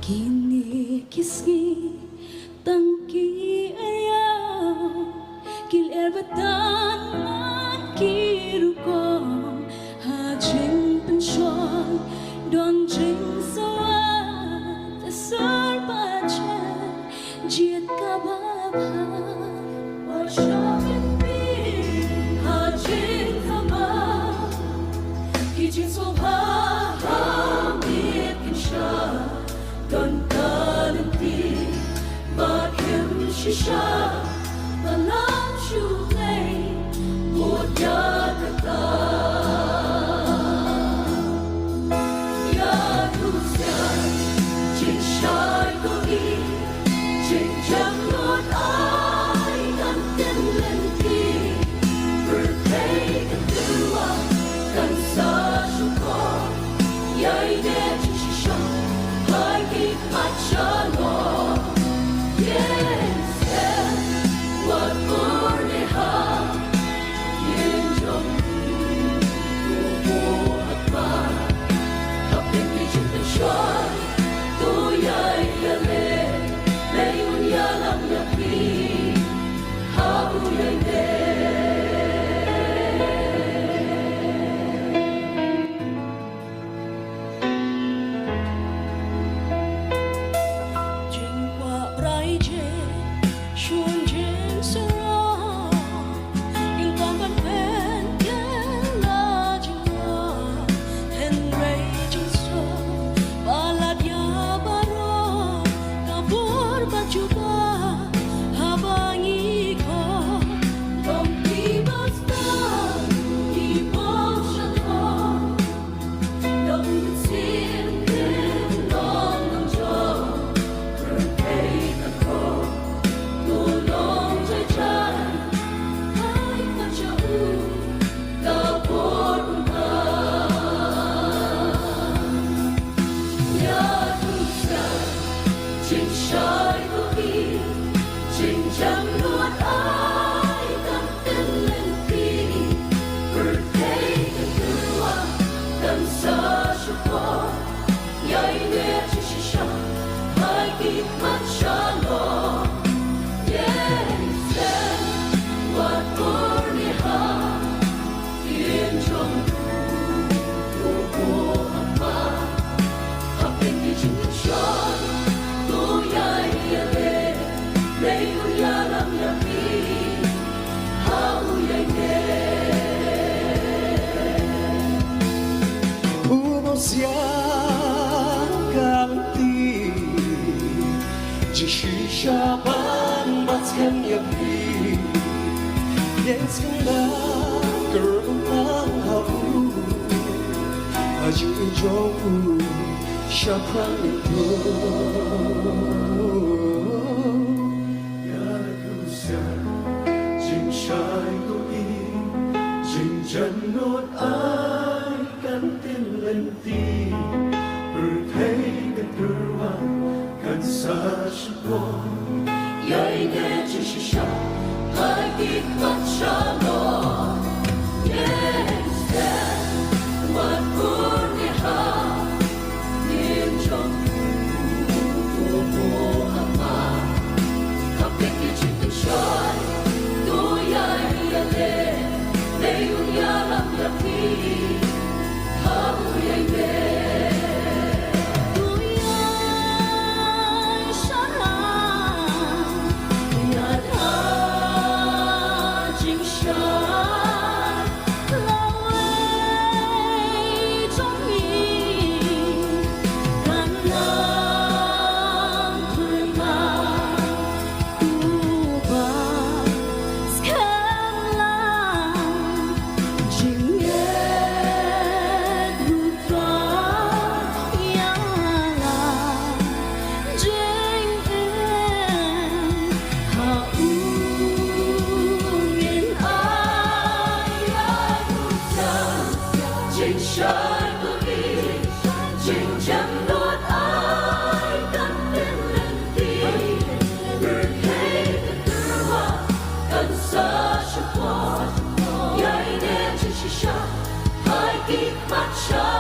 Kini kisgi tangki ayaw kil erbatan man kirukong hajing pensyon don jing sawat asal pacan jiat kababa washakin pi hajing kama kijing soha hamit kinsha don kalanti bakim shisha malam shulay muda kata ya kusya jinshai koi jinjang not ai kan tenlenti berpay kedua kan sa syukur yai de shisha Hagi machalo, yes, what corneha, yenjong tumo atma, kapit ni chintensyon, tuyay yale, layun yalang yapi, hauyay de. Shaban batkan yapi Yang senang gerbang hau Aju jauh Shaban itu Ya kusya Jing shai koi Jing janot ai kan tin lenti Berpay kan teruang Kan sa syukur Yai ne chisha Hagi machalo Yes, what kurniha Ninjong tumo ama Kapit ni chintensyon Tuyay yale Layun yalang yapi Hauyay ne Matcha